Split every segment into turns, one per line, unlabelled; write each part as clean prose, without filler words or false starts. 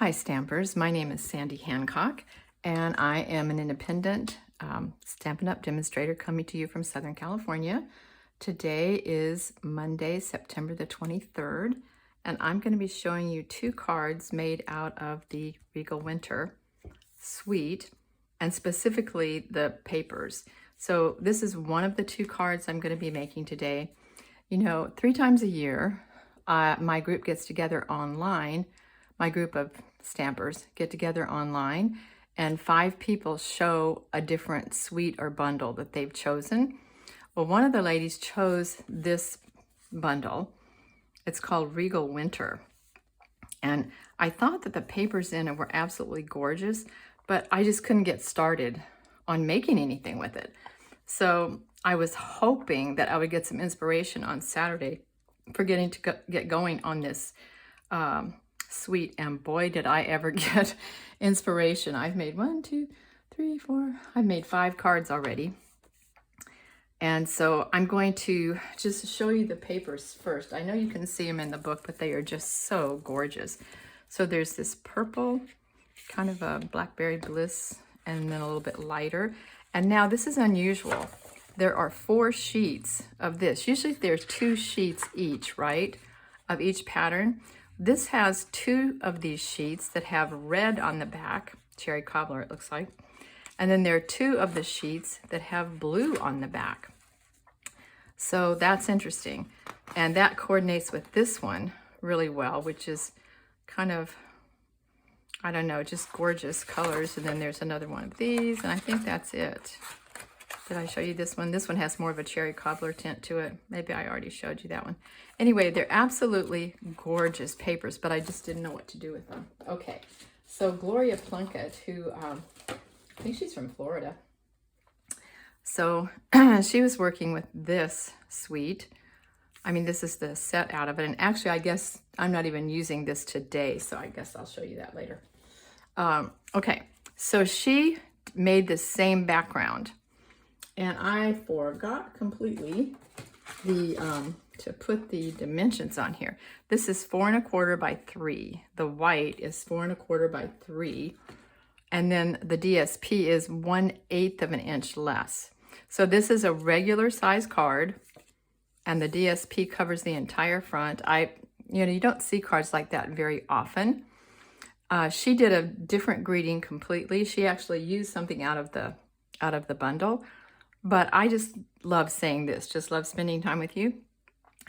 Hi Stampers, my name is Sandy Hancock and I am an independent Stampin' Up! Demonstrator coming to you from Southern California. Today is Monday, September the 23rd, and I'm going to be showing you two cards made out of the Regal Winter suite, and specifically the papers. So this is one of the two cards I'm going to be making today. You know, 3 times a year, my group gets together online. My group of stampers get together online, and 5 people show a different suite or bundle that they've chosen. Well, one of the ladies chose this bundle. It's called Regal Winter. And I thought that the papers in it were absolutely gorgeous, but I just couldn't get started on making anything with it. So I was hoping that I would get some inspiration on Saturday for getting to get going on this suite, and boy did I ever get inspiration. I've made 1, 2, 3, 4, I've made 5 cards already. And so I'm going to just show you the papers first. I know you can see them in the book, but they are just so gorgeous. So there's this purple, kind of a Blackberry Bliss, and then a little bit lighter. And now this is unusual. There are 4 sheets of this. Usually there's 2 sheets each, right, of each pattern. This has 2 of these sheets that have red on the back, cherry cobbler it looks like. And then there are 2 of the sheets that have blue on the back. So that's interesting. And that coordinates with this one really well, which is kind of, I don't know, just gorgeous colors. And then there's another one of these, and I think that's it. Did I show you this one? This one has more of a cherry cobbler tint to it. Maybe I already showed you that one. Anyway, they're absolutely gorgeous papers, but I just didn't know what to do with them. Okay, so Gloria Plunkett, who, I think she's from Florida. So she was working with this suite. I mean, this is the set out of it. And actually, I guess I'm not even using this today, so I guess I'll show you that later. Okay, so she made the same background. And I forgot completely to put the dimensions on here. This is 4 1/4 by 3. The white is 4 1/4 by 3. And then the DSP is 1/8 of an inch less. So this is a regular size card, and the DSP covers the entire front. You don't see cards like that very often. She did a different greeting completely. She actually used something out of the bundle. But I just love saying this, just love spending time with you.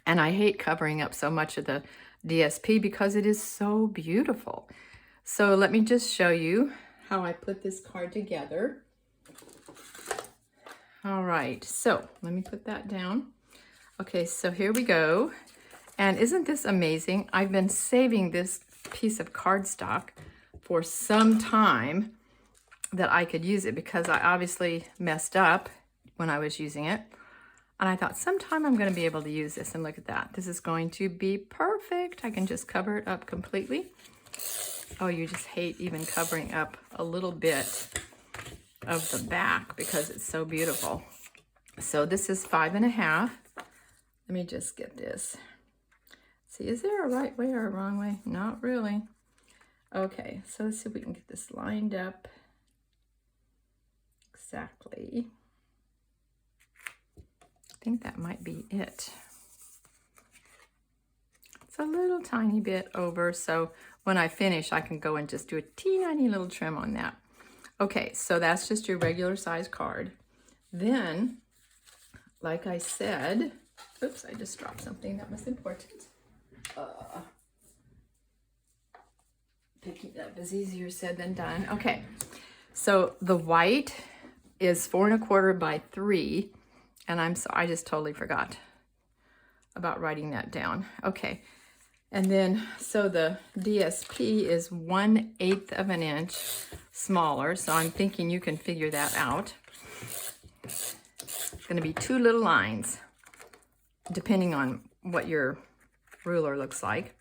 And I hate covering up so much of the DSP because it is so beautiful. So let me just show you how I put this card together. All right, so let me put that down. Okay, so here we go. And isn't this amazing? I've been saving this piece of cardstock for some time that I could use it, because I obviously messed up when I was using it. And I thought sometime I'm going to be able to use this, and look at that. This is going to be perfect. I can just cover it up completely. Oh, you just hate even covering up a little bit of the back because it's so beautiful. So this is 5 1/2. Let me just get this. See, is there a right way or a wrong way? Not really. Okay, so let's see if we can get this lined up exactly. I think that might be it. It's a little tiny bit over, so when I finish, I can go and just do a teeny little trim on that. Okay, so that's just your regular size card. Then, like I said, oops, I just dropped something that was important. Picking it up is easier said than done. Okay, so the white is 4 1/4 by 3. And I just totally forgot about writing that down. Okay, and then, so the DSP is 1/8 of an inch smaller. So I'm thinking you can figure that out. It's gonna be 2 little lines, depending on what your ruler looks like.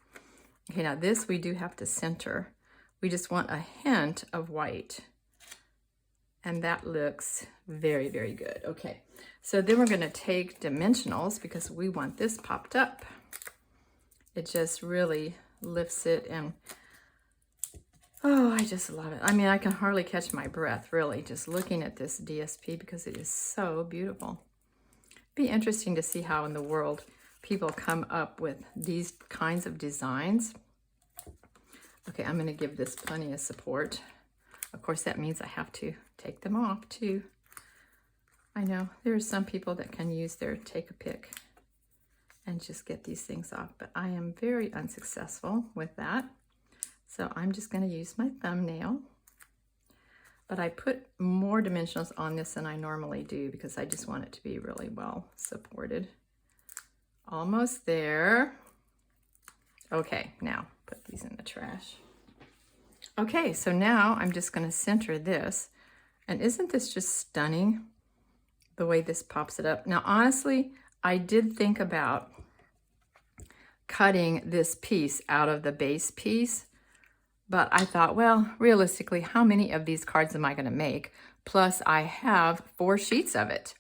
Okay, now this we do have to center. We just want a hint of white. And that looks very, very good. Okay, so then we're going to take dimensionals because we want this popped up. It just really lifts it and Oh, I just love it. I mean, I can hardly catch my breath, really, just looking at this DSP because it is so beautiful. Be interesting to see how in the world people come up with these kinds of designs. Okay, I'm going to give this plenty of support. Of course, that means I have to take them off too. I know there are some people that can use their take a pick and just get these things off, but I am very unsuccessful with that. So I'm just going to use my thumbnail, but I put more dimensionals on this than I normally do because I just want it to be really well supported. Almost there. Okay, now put these in the trash. Okay, so now I'm just going to center this. And isn't this just stunning, the way this pops it up? Now, honestly, I did think about cutting this piece out of the base piece, but I thought, well, realistically, how many of these cards am I going to make? Plus, I have 4 sheets of it.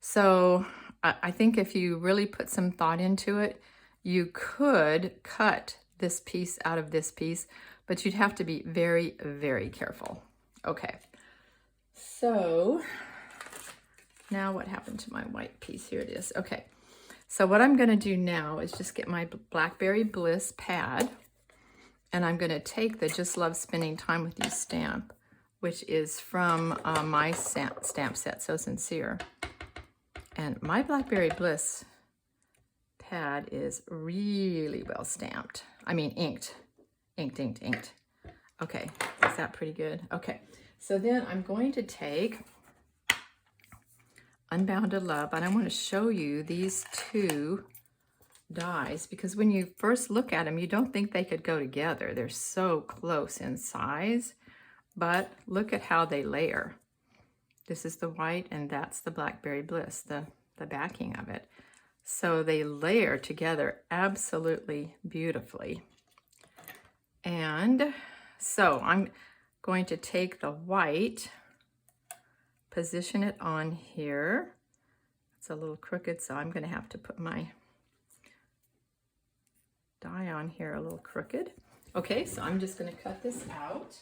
So I think if you really put some thought into it, you could cut this piece out of this piece, but you'd have to be very, very careful. Okay, so now what happened to my white piece? Here it is. Okay, so what I'm going to do now is just get my Blackberry Bliss pad, and I'm going to take the Just Love Spending Time With You stamp, which is from my stamp set, So Sincere. And my Blackberry Bliss pad is really well stamped. I mean, inked. Inked. Okay, is that pretty good? Okay, so then I'm going to take Unbounded Love, and I want to show you these 2 dies because when you first look at them, you don't think they could go together. They're so close in size, but look at how they layer. This is the white, and that's the Blackberry Bliss, the backing of it. So they layer together absolutely beautifully. And so I'm going to take the white, position it on here. It's a little crooked, so I'm going to have to put my die on here a little crooked. Okay, so I'm just going to cut this out.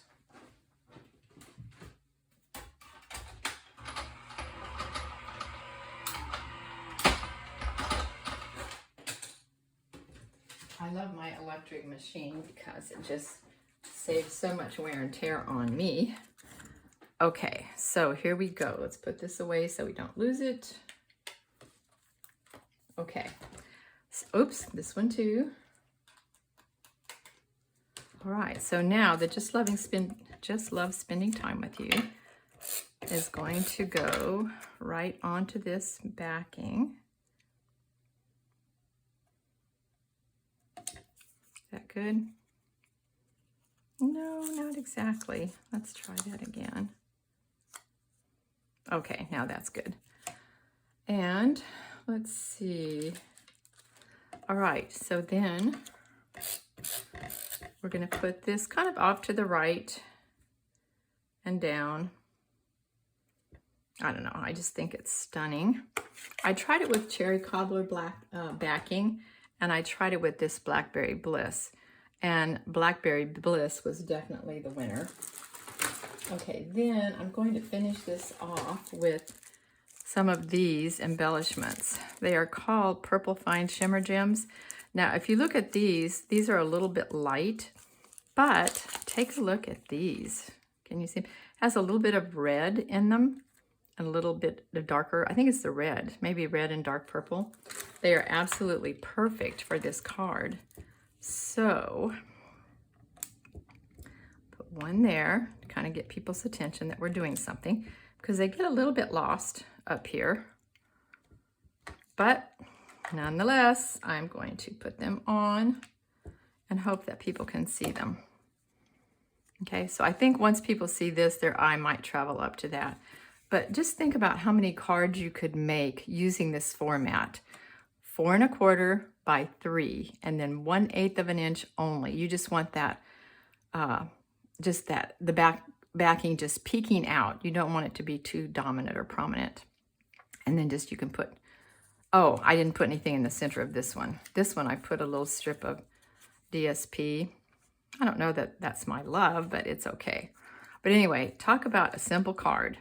I love my electric machine because it just saves so much wear and tear on me. Okay, so here we go. Let's put this away so we don't lose it. Okay, so, oops, this one too. All right, so now the Just Love Spending Time With You is going to go right onto this backing. Is that good? No, not exactly. Let's try that again. Okay, now that's good. And let's see. All right, so then we're going to put this kind of off to the right and down. I don't know, I just think it's stunning. I tried it with Cherry Cobbler black backing, and I tried it with this Blackberry Bliss. And Blackberry Bliss was definitely the winner. Okay, then I'm going to finish this off with some of these embellishments. They are called Purple Fine Shimmer Gems. Now, if you look at these are a little bit light, but take a look at these. Can you see? It has a little bit of red in them and a little bit of darker. I think it's the red, maybe red and dark purple. They are absolutely perfect for this card. So, put one there to kind of get people's attention that we're doing something because they get a little bit lost up here. But nonetheless, I'm going to put them on and hope that people can see them. Okay, so I think once people see this, their eye might travel up to that. But just think about how many cards you could make using this format. 4 1/4 by 3, and then 1/8 of an inch only. You just want that, the backing just peeking out. You don't want it to be too dominant or prominent. And then just you can put, oh, I didn't put anything in the center of this one. This one I put a little strip of DSP I don't know that that's my love, but it's okay. But anyway, talk about a simple card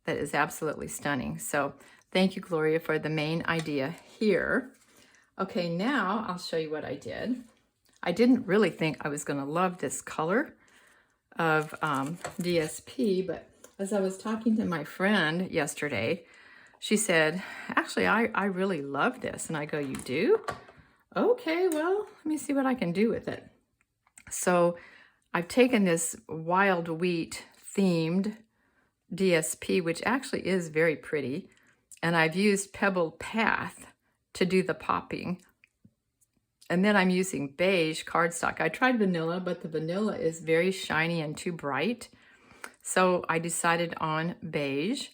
that is absolutely stunning. So thank you, Gloria, for the main idea here. Okay, now I'll show you what I did. I didn't really think I was going to love this color of DSP, but as I was talking to my friend yesterday, she said, actually, I really love this. And I go, you do? Okay, well, let me see what I can do with it. So I've taken this wild wheat themed DSP, which actually is very pretty, and I've used Pebble Path to do the popping. And then I'm using beige cardstock. I tried vanilla, but the vanilla is very shiny and too bright. So I decided on beige.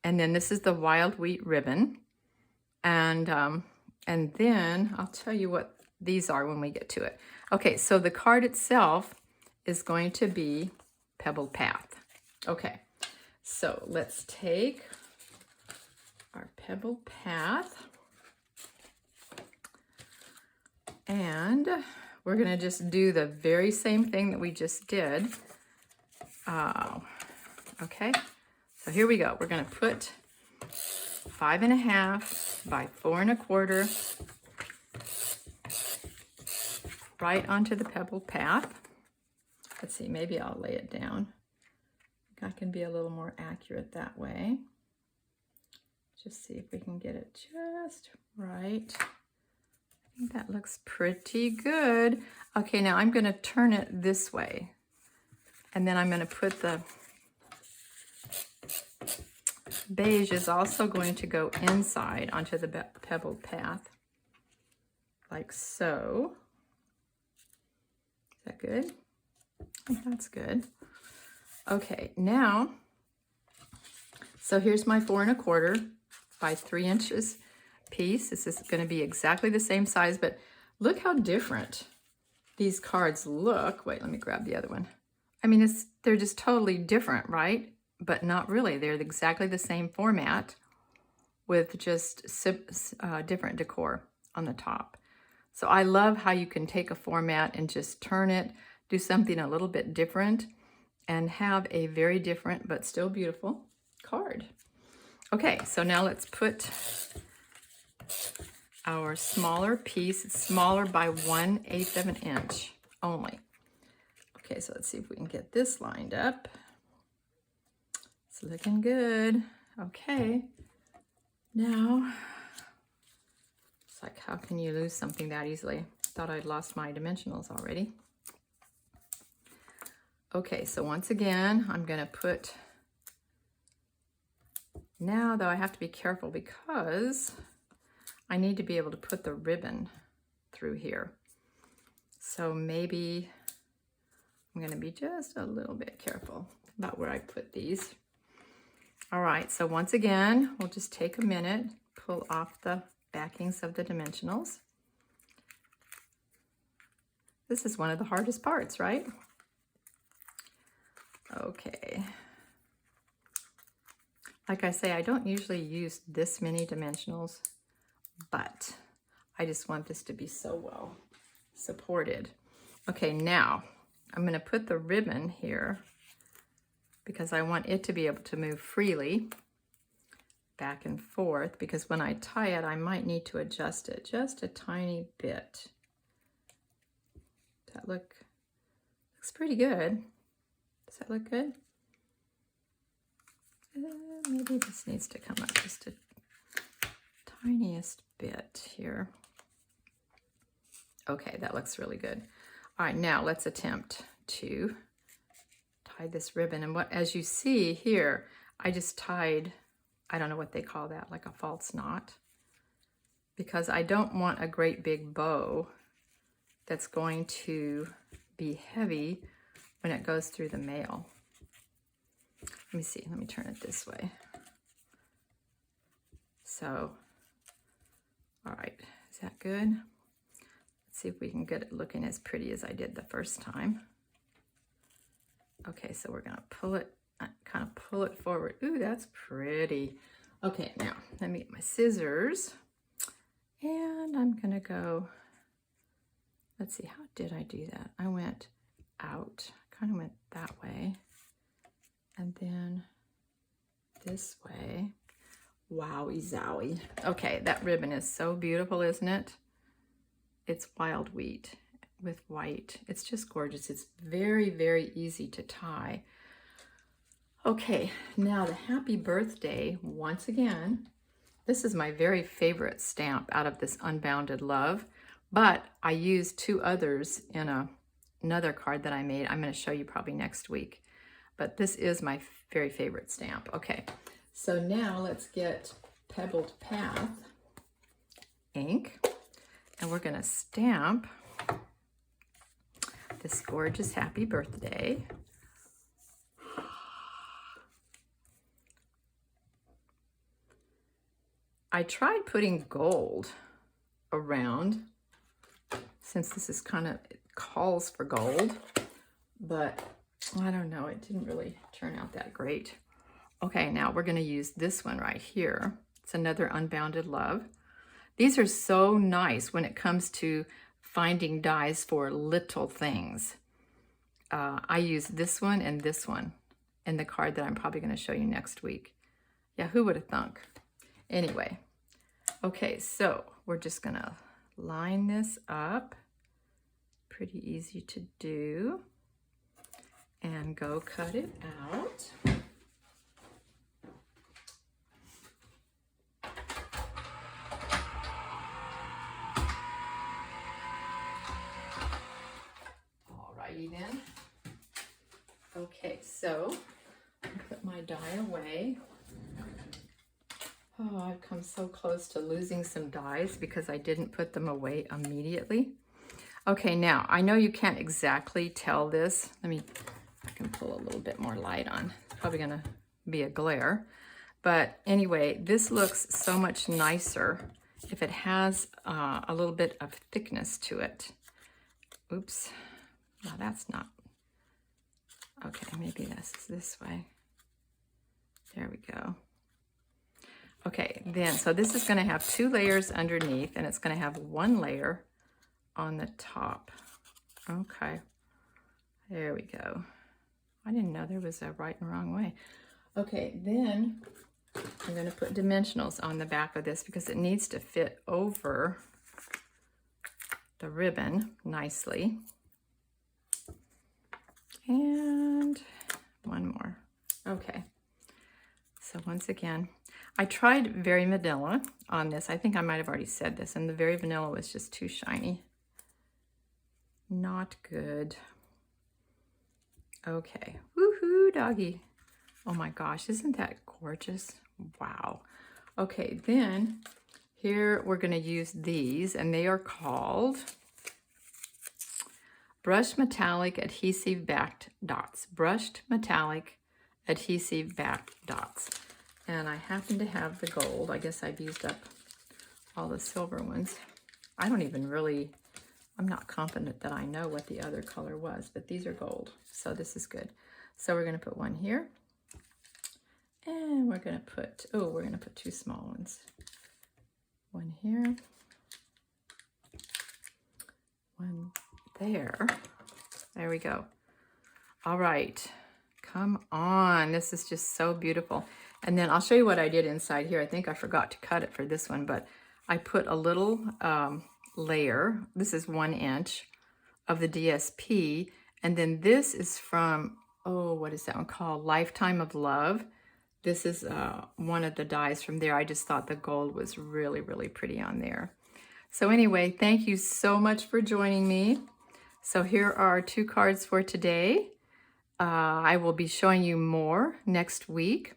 And then this is the wild wheat ribbon. And then I'll tell you what these are when we get to it. Okay, so the card itself is going to be Pebble Path. Okay, so let's take our Pebble Path. And we're going to just do the very same thing that we just did. Okay, so here we go. We're going to put 5.5 by 4 1/4 right onto the Pebble Path. Let's see, maybe I'll lay it down. I think I can be a little more accurate that way. Just see if we can get it just right. I think that looks pretty good. Okay, now I'm going to turn it this way. And then I'm going to put the beige is also going to go inside onto the Pebble Path, like so. Is that good? I think that's good. Okay, now, so here's my 4 1/4 by 3 inches piece. This is going to be exactly the same size, but look how different these cards look. Wait, let me grab the other one. I mean, they're just totally different, right? But not really. They're exactly the same format with just different decor on the top. So I love how you can take a format and just turn it, do something a little bit different, and have a very different but still beautiful card. Okay, so now let's put our smaller piece. It's smaller by 1/8 of an inch only. Okay, so let's see if we can get this lined up. It's looking good. Okay, now, it's like, how can you lose something that easily? Thought I'd lost my dimensionals already. Okay, so once again, I'm gonna put, now though I have to be careful because I need to be able to put the ribbon through here. So maybe I'm going to be just a little bit careful about where I put these. All right, so once again, we'll just take a minute, pull off the backings of the dimensionals. This is one of the hardest parts, right? Okay. Like I say, I don't usually use this many dimensionals, but I just want this to be so well supported. Okay, now I'm going to put the ribbon here because I want it to be able to move freely back and forth, because when I tie it, I might need to adjust it just a tiny bit. Does that looks pretty good. Does that look good? Maybe this needs to come up just a tiniest bit here. Okay, that looks really good. All right, now let's attempt to tie this ribbon. And as you see here, I just tied, I don't know what they call that, like a false knot, because I don't want a great big bow that's going to be heavy when it goes through the mail. Let me see, let me turn it this way. So, all right, is that good? Let's see if we can get it looking as pretty as I did the first time. Okay, so we're gonna pull it, kind of pull it forward. Ooh, that's pretty. Okay, now let me get my scissors, and I'm gonna go, let's see, how did I do that? I went out, kind of went that way, and then this way. Wowie zowie. Okay, that ribbon is so beautiful, isn't it? It's wild wheat with white. It's just gorgeous. It's very, very easy to tie. Okay, now the happy birthday, once again. This is my very favorite stamp out of this Unbounded Love, but I used two others in another card that I made. I'm going to show you probably next week, but this is my very favorite stamp. Okay, so now let's get Pebbled Path ink, and we're going to stamp this gorgeous happy birthday. I tried putting gold around, since this is kind of, it calls for gold, but I don't know, it didn't really turn out that great. Okay, now we're going to use this one right here. It's another Unbounded Love. These are so nice when it comes to finding dies for little things. I use this one and this one in the card that I'm probably going to show you next week. Yeah, who would have thunk? Anyway, okay, so we're just going to line this up. Pretty easy to do. And go cut it out. Alrighty then. Okay, so I'll put my die away. Oh, I've come so close to losing some dies because I didn't put them away immediately. Okay, now I know you can't exactly tell this. Let me, I can pull a little bit more light on. It's probably gonna be a glare. But anyway, this looks so much nicer if it has a little bit of thickness to it. Oops, no, that's not. Okay, maybe this is this way. There we go. Okay, then, so this is gonna have 2 layers underneath, and it's gonna have 1 layer on the top. Okay, there we go. I didn't know there was a right and wrong way. Okay, then I'm gonna put dimensionals on the back of this because it needs to fit over the ribbon nicely. And 1 more. Okay, so once again, I tried Very Vanilla on this. I think I might have already said this, and the Very Vanilla was just too shiny. Not good. Okay, woohoo, doggy. Oh my gosh, isn't that gorgeous? Wow. Okay, then here we're gonna use these, and they are called Brushed Metallic Adhesive Backed Dots. Brushed Metallic Adhesive Backed Dots. And I happen to have the gold. I guess I've used up all the silver ones. I don't even really, I'm not confident that I know what the other color was, but these are gold, so this is good. So we're gonna put 1 here, and we're gonna put, oh, we're gonna put 2 small ones. 1 here, 1 there. There we go. All right, come on, this is just so beautiful. And then I'll show you what I did inside here. I think I forgot to cut it for this one, but I put a little layer. This is 1 inch of the DSP. And then this is from, oh, what is that one called? Lifetime of Love. This is one of the dies from there. I just thought the gold was really, really pretty on there. So anyway, thank you so much for joining me. So here are 2 cards for today. I will be showing you more next week.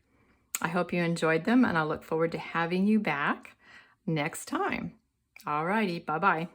I hope you enjoyed them, and I look forward to having you back next time. All righty, bye-bye.